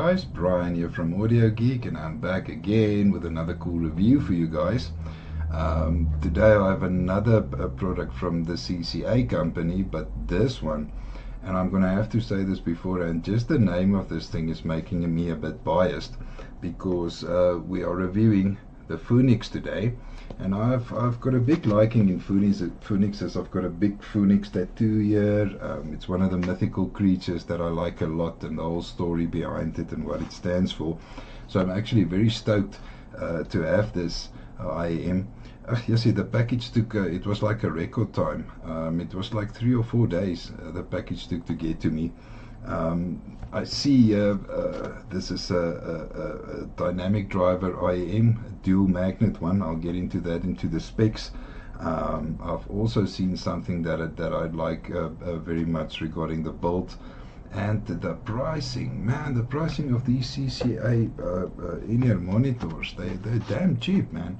guys, Brian here from Audio Geek, and I'm back again with another cool review for you guys. Today I have another product from the CCA company, but this one, and I'm gonna have to say this beforehand, just the name of this thing is making me a bit biased, because we are reviewing the Phoenix today, and I've got a big liking in Phoenixes. I've got a big Phoenix tattoo here. It's one of the mythical creatures that I like a lot, and the whole story behind it and what it stands for. So I'm actually very stoked to have this IAM. You see, the package took, it was like a record time. It was like 3 or 4 days the package took to get to me. I see this is a dynamic driver IAM, dual magnet one. I'll get into that, into the specs. I've also seen something that I'd like very much regarding the bolt and the pricing. Man, the pricing of these CCA in-ear monitors, they're damn cheap, man.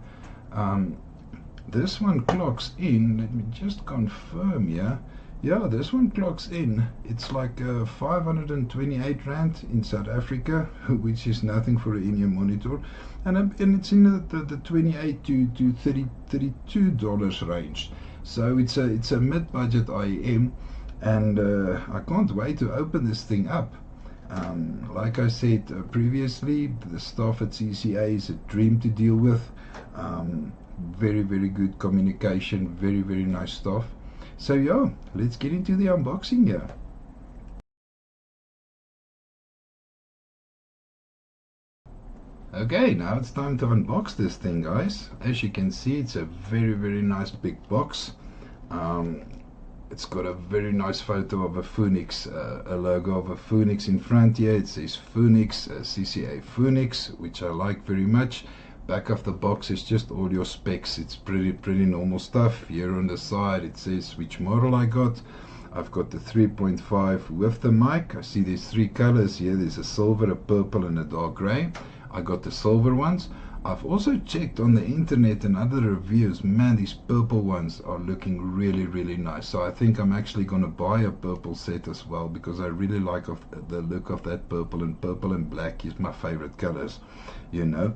This one clocks in, let me just confirm here. Yeah, this one clocks in. It's like 528 Rand in South Africa, which is nothing for an in-ear monitor. And it's in the 28 to $32 range. So it's a mid-budget IEM, and I can't wait to open this thing up. Like I said previously, the staff at CCA is a dream to deal with. Very, very good communication, very, very nice staff. So yeah, let's get into the unboxing here. Okay, now it's time to unbox this thing, guys. As you can see, it's a very, very nice big box. It's got a very nice photo of a Phoenix, a logo of a Phoenix in front here. It says Phoenix, CCA Phoenix, which I like very much. Back of the box is just all your specs. It's pretty normal stuff. Here on the side it says which model I got. I've got the 3.5 with the mic. I see there's 3 colors here. There's a silver, a purple, and a dark gray. I got the silver ones. I've also checked on the internet and other reviews. Man, these purple ones are looking really, really nice. So I think I'm actually going to buy a purple set as well, because I really like the look of that purple, and purple and black is my favorite colors, you know.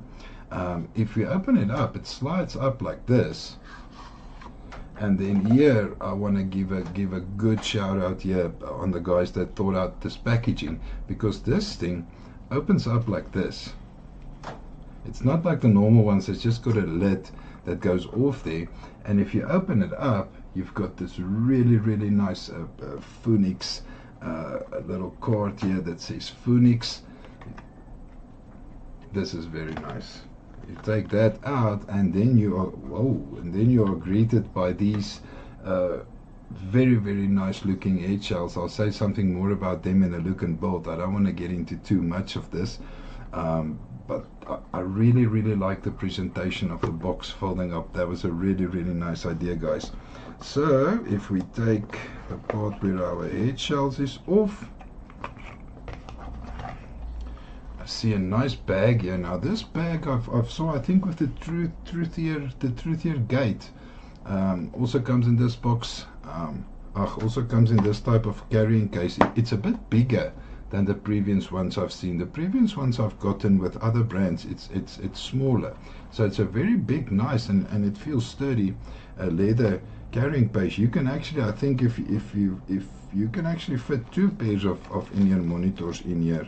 If you open it up, it slides up like this, and then here I want to give a good shout out here on the guys that thought out this packaging, because this thing opens up like this. It's not like the normal ones. It's just got a lid that goes off there, and if you open it up, you've got this really, really nice Phoenix, a little card here that says Phoenix. This is very nice. You take that out, and then you are greeted by these very, very nice looking eggshells. I'll say something more about them in the look and build. I don't want to get into too much of this, but I really, really like the presentation of the box folding up. That was a really, really nice idea, guys. So if we take the part where our eggshells is off, I see a nice bag here. Now this bag I've saw, I think, with the Truthier gate, also comes in this box. Also comes in this type of carrying case. It's a bit bigger than the previous ones I've seen. The previous ones I've gotten with other brands, it's smaller. So it's a very big, nice, and it feels sturdy leather carrying case. You can actually, I think, if you can actually fit 2 pairs of in-ear monitors in here.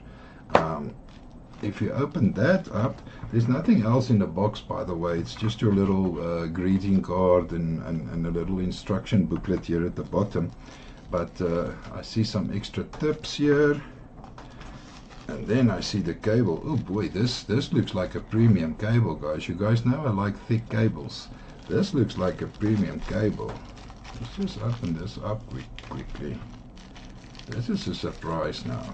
If you open that up, there's nothing else in the box, by the way. It's just your little greeting card and a little instruction booklet here at the bottom. But I see some extra tips here, and then I see the cable. Oh boy, this looks like a premium cable, guys. You guys know I like thick cables. This looks like a premium cable. Let's just open this up quickly. This is a surprise now.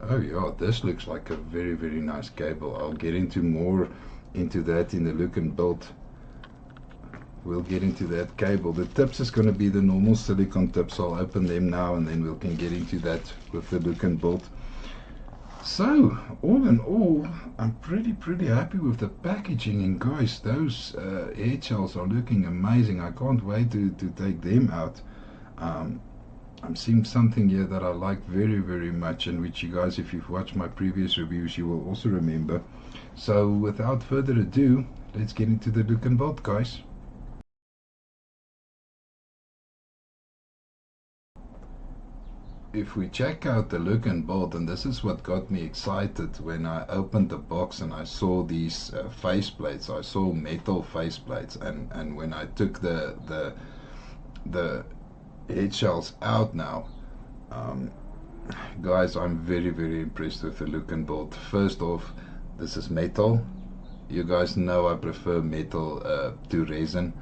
Oh yeah, this looks like a very, very nice cable. I'll get into more into that in the look and build. We'll get into that cable. The tips is going to be the normal silicone tips. I'll open them now, and then we can get into that with the look and build. So all in all, I'm pretty happy with the packaging, and guys, those eggshells are looking amazing. I can't wait to take them out. I'm seeing something here that I like very, very much, and which you guys, if you've watched my previous reviews, you will also remember. So without further ado, let's get into the look and bolt, guys. If we check out the look and bolt, and this is what got me excited when I opened the box and I saw these faceplates. I saw metal faceplates, and when I took the head shells out now, guys, I'm very, very impressed with the look and bolt. First off, this is metal. You guys know I prefer metal to resin.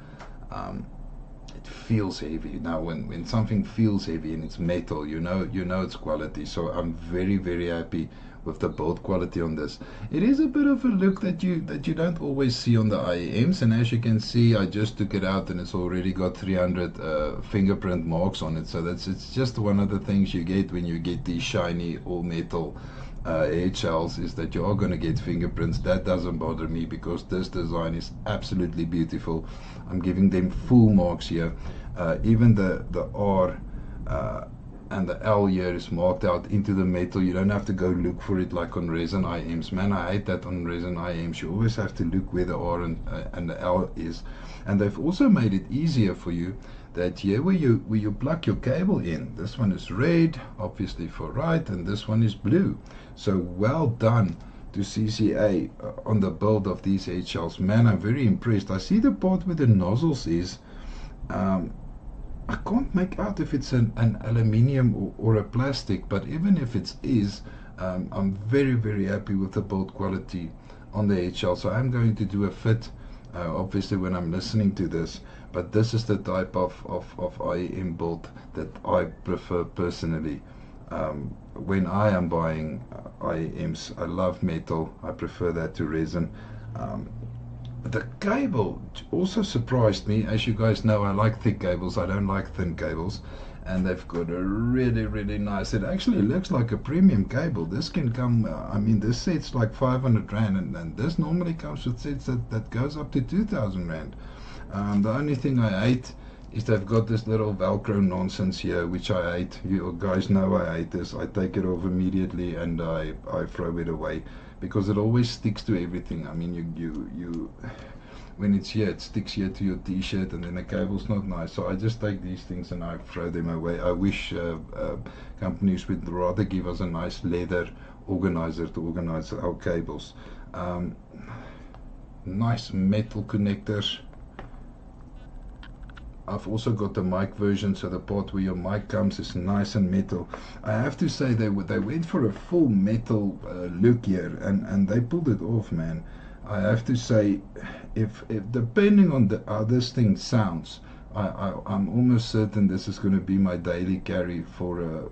It feels heavy. Now when something feels heavy and it's metal, you know it's quality. So I'm very, very happy with the build quality on this. It is a bit of a look that you don't always see on the IEMs, and as you can see, I just took it out and it's already got 300 fingerprint marks on it. So it's just one of the things you get when you get these shiny all metal head shells, is that you are going to get fingerprints. That doesn't bother me because this design is absolutely beautiful. I'm giving them full marks here. Even the R and the L here is marked out into the metal. You don't have to go look for it like on resin IMs. Man, I hate that on resin IMs. You always have to look where the R and the L is. And they've also made it easier for you, that here where you plug your cable in, this one is red, obviously for right, and this one is blue. So well done to CCA on the build of these head shells. Man, I'm very impressed. I see the part where the nozzles is. I can't make out if it's an aluminium or a plastic, but even if it is, I'm very, very happy with the build quality on the head shell. So I'm going to do a fit, obviously, when I'm listening to this, but this is the type of IEM build that I prefer personally. When I am buying IEMs, I love metal. I prefer that to resin. The cable also surprised me. As you guys know, I like thick cables. I don't like thin cables. And they've got a really, really nice, it actually looks like a premium cable. This can come, I mean, this set's like 500 Rand, and this normally comes with sets that goes up to 2,000 Rand. The only thing I hate is they've got this little Velcro nonsense here, which I hate. You guys know I hate this. I take it off immediately and I throw it away, because it always sticks to everything. I mean, you when it's here, it sticks here to your t-shirt, and then the cable's not nice. So I just take these things and I throw them away. I wish companies would rather give us a nice leather organizer to organize our cables. Nice metal connectors. I've also got the mic version, so the part where your mic comes is nice and metal. I have to say they went for a full metal look here, and they pulled it off, man. I have to say, if depending on how this thing sounds, I'm almost certain this is going to be my daily carry for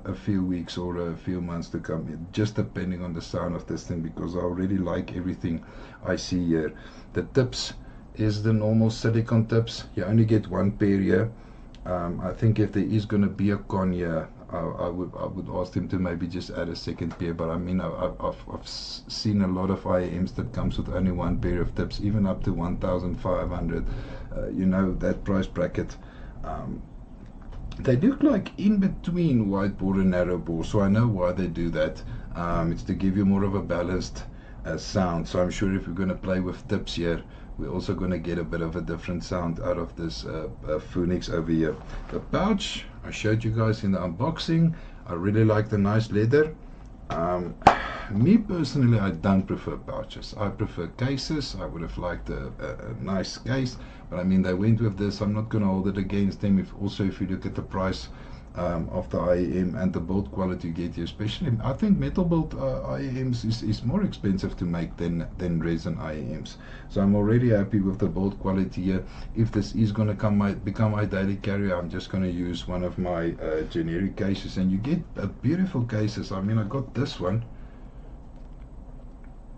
a few weeks or a few months to come, just depending on the sound of this thing, because I already like everything I see here. The tips is the normal silicone tips. You only get one pair here. I think if there is going to be a con here, I would ask them to maybe just add a second pair. But I mean, I've seen a lot of IEMs that comes with only one pair of tips, even up to 1,500. You know, that price bracket. They look like in between wide bore and narrow bore, so I know why they do that. It's to give you more of a balanced sound. So I'm sure if we're going to play with tips here, we're also going to get a bit of a different sound out of this Phoenix over here. The pouch I showed you guys in the unboxing. I really like the nice leather. Me personally, I don't prefer pouches. I prefer cases. I would have liked a nice case, but I mean, they went with this. I'm not going to hold it against them. If you look at the price of the IEM and the build quality you get here, especially, I think metal built IEMs is more expensive to make than resin IEMs. So I'm already happy with the build quality here. If this is going to become my daily carrier, I'm just going to use one of my generic cases, and you get beautiful cases. I mean, I got this one.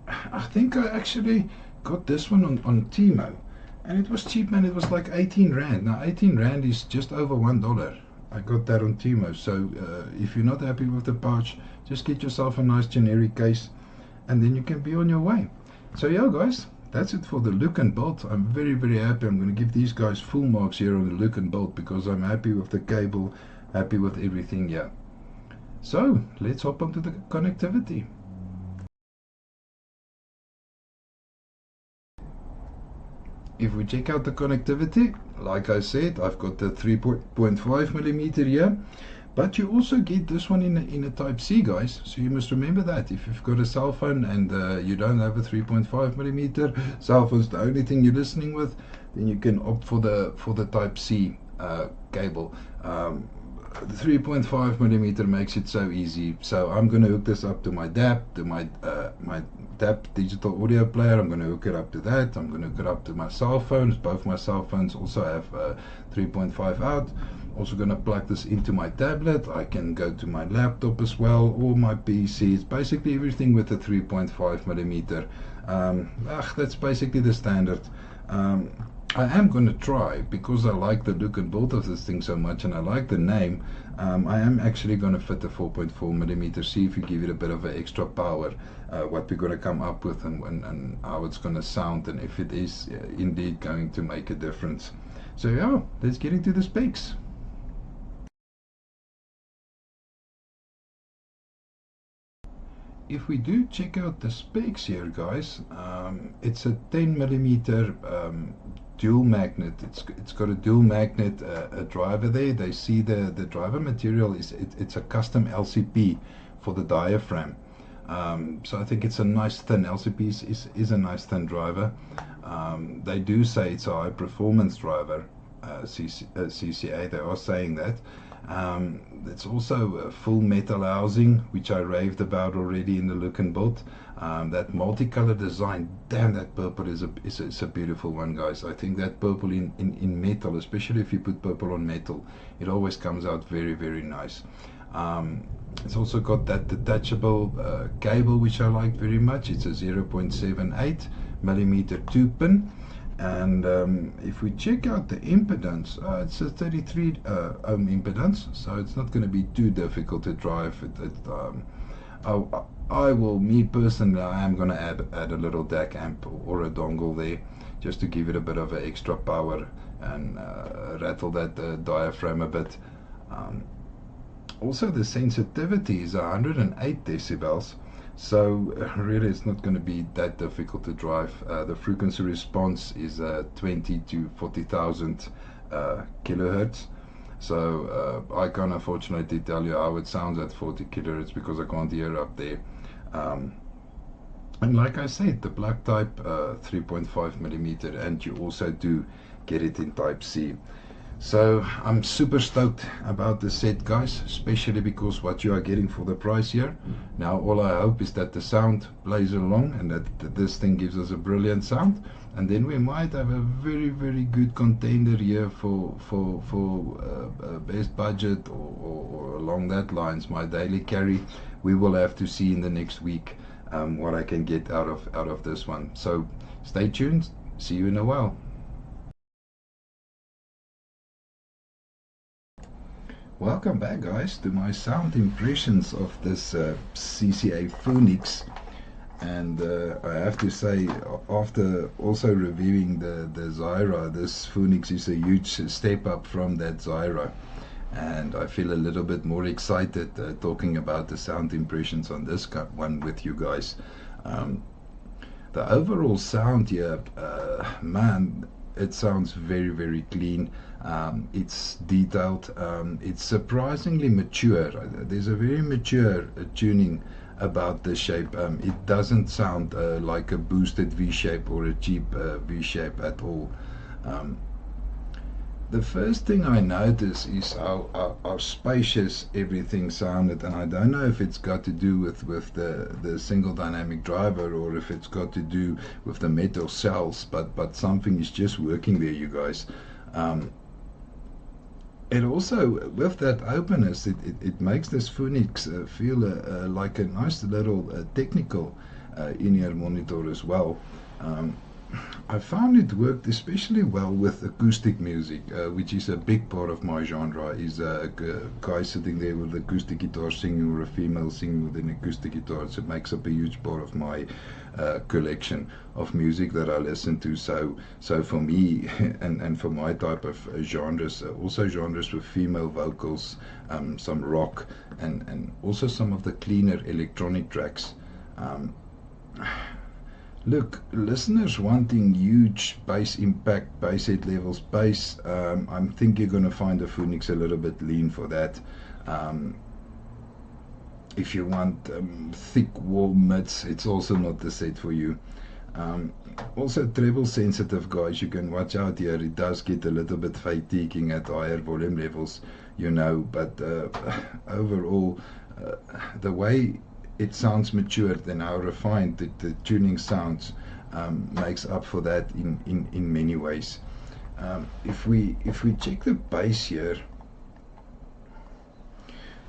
I think I actually got this one on Timo, and it was cheap, man. It was like 18 Rand. Now 18 Rand is just over $1. I got that on Timo. So if you're not happy with the pouch, just get yourself a nice generic case, and then you can be on your way. So yeah, guys, that's it for the look and build. I'm very, very happy. I'm going to give these guys full marks here on the look and build, because I'm happy with the cable. happy with everything here. So let's hop onto the connectivity. If we check out the connectivity, like I said, I've got the 3.5 millimeter here, but you also get this one in a Type C, guys. So you must remember that if you've got a cell phone and you don't have a 3.5 millimeter cell phone's the only thing you're listening with, then you can opt for the Type C cable. The 3.5 millimeter makes it so easy. So I'm going to hook this up to my DAP, to my DAP digital audio player. I'm going to hook it up to that. I'm going to hook it up to my cell phones. Both my cell phones also have 3.5 out. Also going to plug this into my tablet. I can go to my laptop as well, or my PC. It's basically everything with the 3.5 millimeter. That's basically the standard. I am going to try, because I like the look and build of this thing so much and I like the name, I am actually going to fit the 4.4 millimeter, see if you give it a bit of an extra power, what we're going to come up with and how it's going to sound, and if it is indeed going to make a difference. So yeah, let's get into the specs. If we do check out the specs here, guys, it's a 10 millimeter dual magnet. It's got a dual magnet a driver there. They see the driver material is it's a custom LCP for the diaphragm. So I think it's a nice thin LCP is a nice thin driver. They do say it's a high performance driver. CCA, they are saying that. It's also a full metal housing, which I raved about already in the look and build. That multicolor design, damn, that purple is a beautiful one, guys. I think that purple in metal, especially if you put purple on metal, it always comes out very, very nice. It's also got that detachable cable, which I like very much. It's a 0.78 millimeter 2-pin. And if we check out the impedance, it's a 33 ohm impedance, so it's not going to be too difficult to drive. I will, me personally, I am going to add a little DAC amp or a dongle there, just to give it a bit of extra power and rattle that diaphragm a bit. Also, the sensitivity is 108 decibels. So really it's not going to be that difficult to drive. The frequency response is 20 to 40,000 kilohertz. So I can't unfortunately tell you how it sounds at 40 kilohertz because I can't hear up there. And like I said, the black type 3.5 millimeter, and you also do get it in Type C. So I'm super stoked about this set, guys, especially because what you are getting for the price here. Now all I hope is that the sound plays along and that this thing gives us a brilliant sound, and then we might have a very, very good contender here for best budget or along that lines, my daily carry. We will have to see in the next week what I can get out of this one. So stay tuned, see you in a while. Welcome back, guys, to my sound impressions of this CCA Phoenix. And I have to say, after also reviewing the Zyra, this Phoenix is a huge step up from that Zyra. And I feel a little bit more excited talking about the sound impressions on this one with you guys. The overall sound here, man, it sounds very, very clean. It's detailed. It's surprisingly mature. There's a very mature tuning about the shape. It doesn't sound like a boosted V-shape or a cheap V-shape at all. The first thing I notice is how spacious everything sounded, and I don't know if it's got to do with the single dynamic driver or if it's got to do with the metal cells, but something is just working there, you guys. It also, with that openness, it makes this Phoenix feel like a nice little technical in-ear monitor as well. I found it worked especially well with acoustic music, which is a big part of my genre. Is a guy sitting there with acoustic guitar singing or a female singing with an acoustic guitar. So it makes up a huge part of my collection of music that I listen to. So for me, and for my type of genres, also genres with female vocals, some rock, and also some of the cleaner electronic tracks. Um, Look, listeners wanting huge bass impact, bass head levels, bass, I think you're going to find the Phoenix a little bit lean for that. Um, if you want thick warm mids, it's also not the set for you. Also treble sensitive guys, you can watch out here. It does get a little bit fatiguing at higher volume levels, but overall, the way it sounds matured and how refined the tuning sounds makes up for that in many ways. If we check the bass here,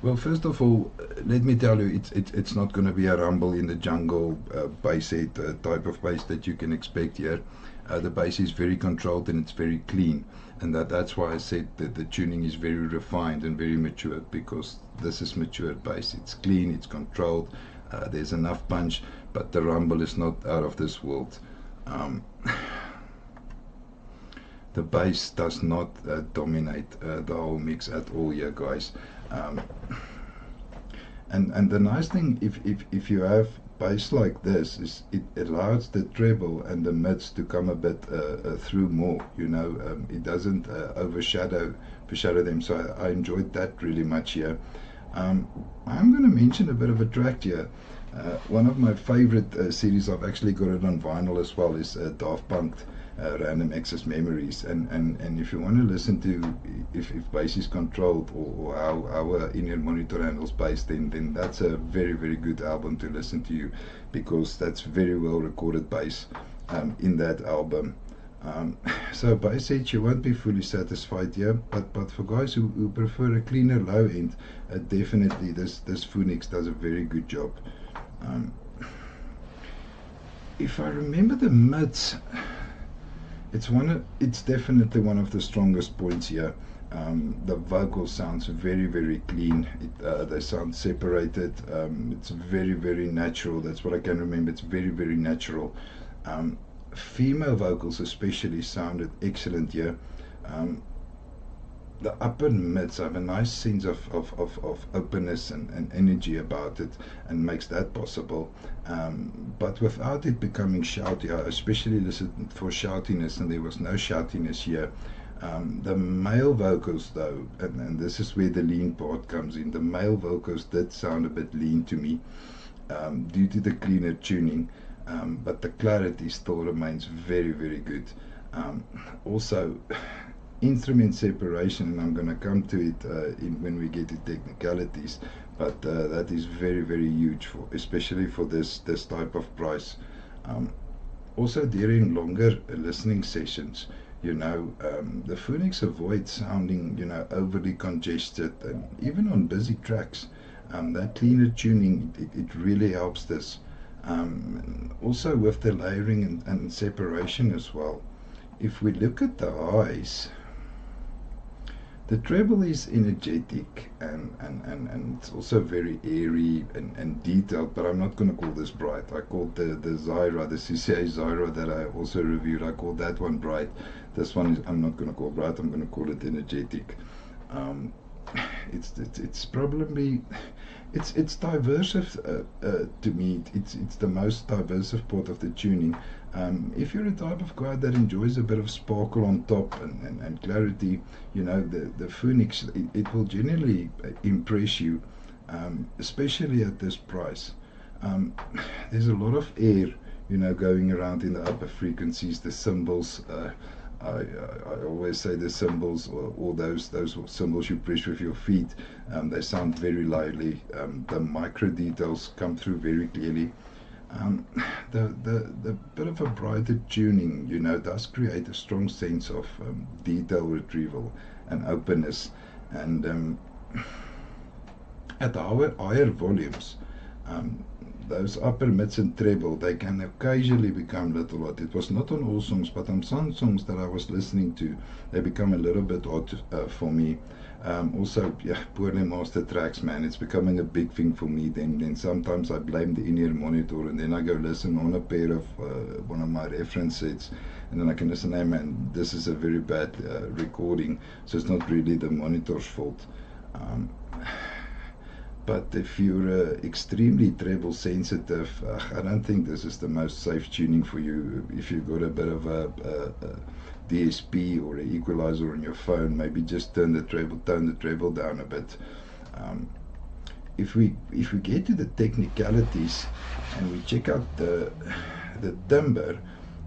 well, first of all, let me tell you, it's not going to be a rumble in the jungle bass head type of bass that you can expect here. The bass is very controlled and it's very clean, and that's why I said that the tuning is very refined and very matured, because this is matured bass. It's clean, it's controlled, there's enough punch, but the rumble is not out of this world. The bass does not dominate the whole mix at all here, guys. And the nice thing, if you have bass like this, is it allows the treble and the mids to come a bit through more. It doesn't overshadow them. So I enjoyed that really much here. I'm going to mention a bit of a track here. One of my favorite series, I've actually got it on vinyl as well, is Daft Punk Random Access Memories, and if you want to listen to if bass is controlled, or how our in-ear monitor handles bass, then that's a very, very good album to listen to, because that's very well recorded bass in that album. So bass heads, you won't be fully satisfied here, but for guys who prefer a cleaner low end, definitely this Phoenix does a very good job. If I remember the mids, it's definitely one of the strongest points here. The vocal sounds very, very clean. They sound separated. It's very, very natural. That's what I can remember. It's very, very natural. Female vocals especially sounded excellent here. The upper mids have a nice sense of openness and energy about it, and makes that possible, but without it becoming shouty. I especially listened for shoutiness, and there was no shoutiness here. The male vocals though, and this is where the lean part comes in, the male vocals did sound a bit lean to me, due to the cleaner tuning, but the clarity still remains very, very good. Also, instrument separation, and I'm going to come to it when we get to technicalities, but that is very, very huge, especially for this type of price. Also, during longer listening sessions, the Phoenix avoids sounding overly congested, and even on busy tracks, that cleaner tuning, it really helps this. Also with the layering and separation as well. If we look at the highs, the treble is energetic, and it's also very airy and detailed, but I'm not going to call this bright. I called the Zyra, the CCA Zyra that I also reviewed, I called that one bright. This one I'm not going to call bright, I'm going to call it energetic. It's probably, it's diverse to me. It's the most diverse part of the tuning. If you're a type of guy that enjoys a bit of sparkle on top and clarity, the Phoenix, it will generally impress you, especially at this price. There's a lot of air, going around in the upper frequencies. The cymbals, I always say the cymbals, or those cymbals you press with your feet, they sound very lively. The micro details come through very clearly. The bit of a brighter tuning, does create a strong sense of detail retrieval and openness, and at higher volumes, those upper mids and treble, they can occasionally become a little odd. It was not on all songs, but on some songs that I was listening to, they become a little bit odd for me. Also, yeah, poorly mastered tracks, man, it's becoming a big thing for me. Then sometimes I blame the in-ear monitor, and then I go listen on a pair of one of my reference sets, and then I can listen, hey man, this is a very bad recording, so it's not really the monitor's fault. But if you're extremely treble sensitive, I don't think this is the most safe tuning for you. If you've got a bit of a DSP or an equalizer on your phone, maybe just tone the treble down a bit. If we get to the technicalities and we check out the timbre,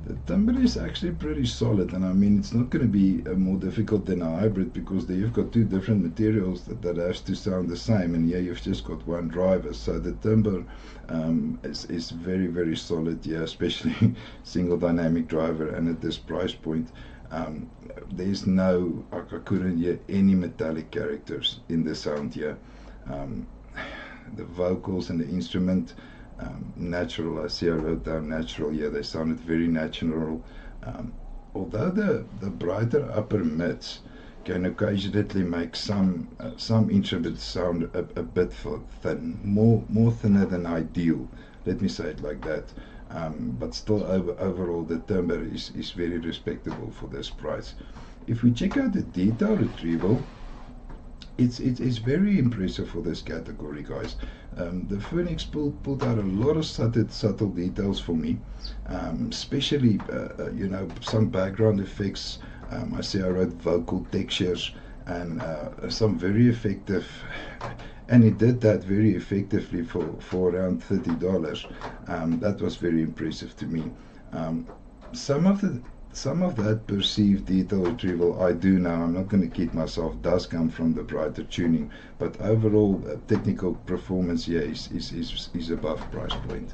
the timbre is actually pretty solid, and I mean, it's not going to be more difficult than a hybrid, because there you've got two different materials that has to sound the same, and here you've just got one driver. So the timbre is very, very solid, yeah, especially single dynamic driver, and at this price point, there's no, I couldn't hear any metallic characters in the sound here. The vocals and the instrument, natural. I see I wrote down natural. Yeah, they sounded very natural. Although the brighter upper mids can occasionally make some instruments sound a bit thin, more thinner than ideal. Let me say it like that. But still, overall, the timbre is very respectable for this price. If we check out the detail retrieval, it's very impressive for this category, guys. The Phoenix pulled out a lot of subtle details for me, especially you know, some background effects. I see I wrote vocal textures and some very effective, and it did that very effectively for around $30. That was very impressive to me. Some of that perceived detail retrieval, I do now, I'm not going to kid myself, does come from the brighter tuning, but overall technical performance here is above price point.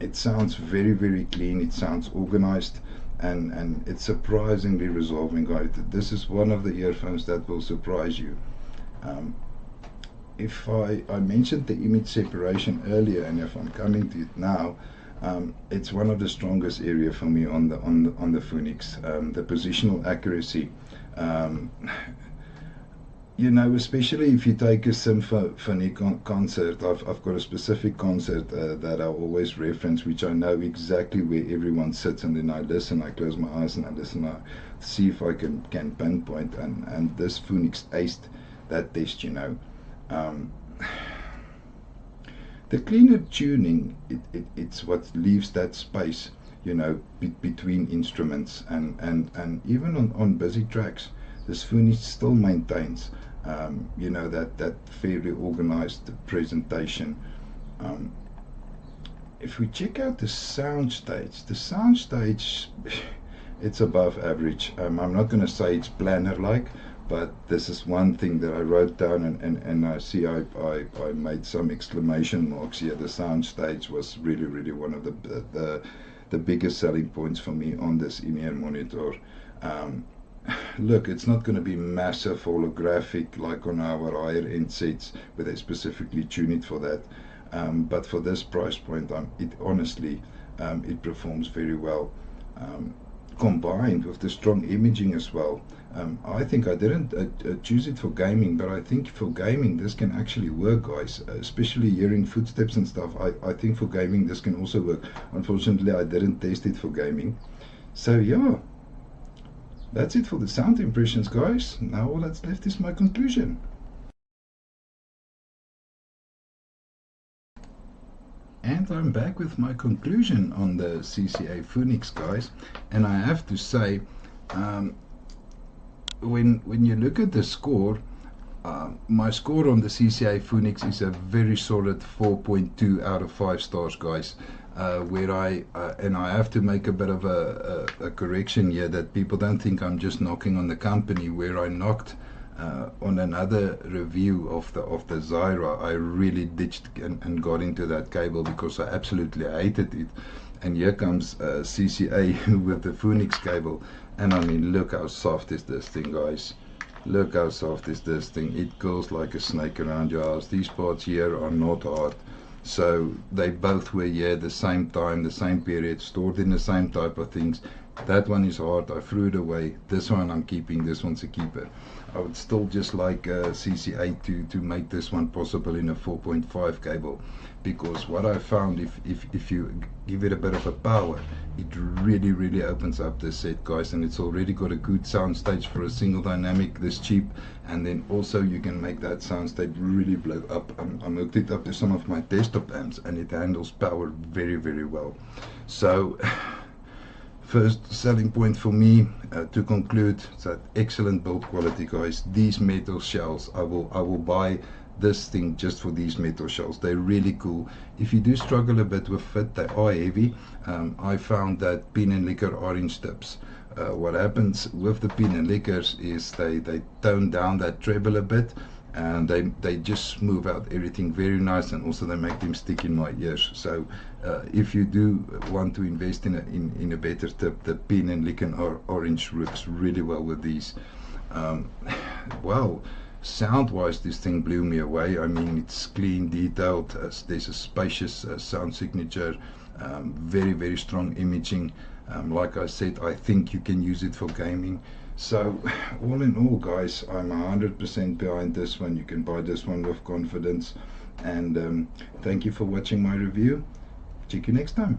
It sounds very, very clean, it sounds organized, and it's surprisingly resolving, guys. This is one of the earphones that will surprise you. If I mentioned the image separation earlier, and if I'm coming to it now, it's one of the strongest area for me on the Phoenix. The positional accuracy, you know, especially if you take a symphony concert. I've got a specific concert that I always reference, which I know exactly where everyone sits, and then I listen, I close my eyes and I listen, I see if I can pinpoint, and this Phoenix aced that test, you know. The cleaner tuning, it's what leaves that space, you know, between instruments, and even on busy tracks, this Phoenix still maintains, you know, that fairly organized presentation. If we check out the Soundstage, it's above average. I'm not going to say it's planner-like, but this is one thing that I wrote down, and I see I made some exclamation marks here. The Soundstage was really one of the biggest selling points for me on this in-ear monitor. Look, it's not going to be massive holographic like on our higher end sets where they specifically tune it for that, but for this price point, it honestly, it performs very well, combined with the strong imaging as well. I think I didn't choose it for gaming, but I think for gaming this can actually work, guys, especially hearing footsteps and stuff. I think for gaming this can also work. Unfortunately, I didn't test it for gaming. So yeah, that's it for the sound impressions, guys. Now all that's left is my conclusion. And I'm back with my conclusion on the CCA Phoenix, guys, and I have to say, when you look at the score, my score on the CCA Phoenix is a very solid 4.2 out of 5 stars, guys. Where I have to make a bit of a correction here, that people don't think I'm just knocking on the company. Where I knocked on another review of the Zyra, I really ditched and got into that cable because I absolutely hated it. And here comes CCA with the Phoenix cable, and I mean, look how soft is this thing, guys. Look how soft is this thing. It curls like a snake around your house. These parts here are not hard. So they both were here the same time, the same period, stored in the same type of things. That one is hard, I threw it away. This one I'm keeping, this one's a keeper. I would still just like CCA to make this one possible in a 4.5 cable, because what I found, if you give it a bit of a power, it really opens up this set, guys. And it's already got a good soundstage for a single dynamic this cheap, and then also you can make that soundstage really blow up. I'm hooked it up to some of my desktop amps, and it handles power very well. So first selling point for me, to conclude, is that excellent build quality, guys. These metal shells, I will buy this thing just for these metal shells. They're really cool. If you do struggle a bit with it, they are heavy. I found that pin and liquor orange tips, what happens with the pin and liquors is they tone down that treble a bit, and they just smooth out everything very nice, and also they make them stick in my ears. So if you do want to invest in a better tip, the pin and liquor orange works really well with these. Well, sound wise, this thing blew me away. I mean, it's clean, detailed, there's a spacious sound signature, very strong imaging. Like I said, I think you can use it for gaming. So all in all, guys, I'm 100% behind this one. You can buy this one with confidence. And thank you for watching my review. Check you next time.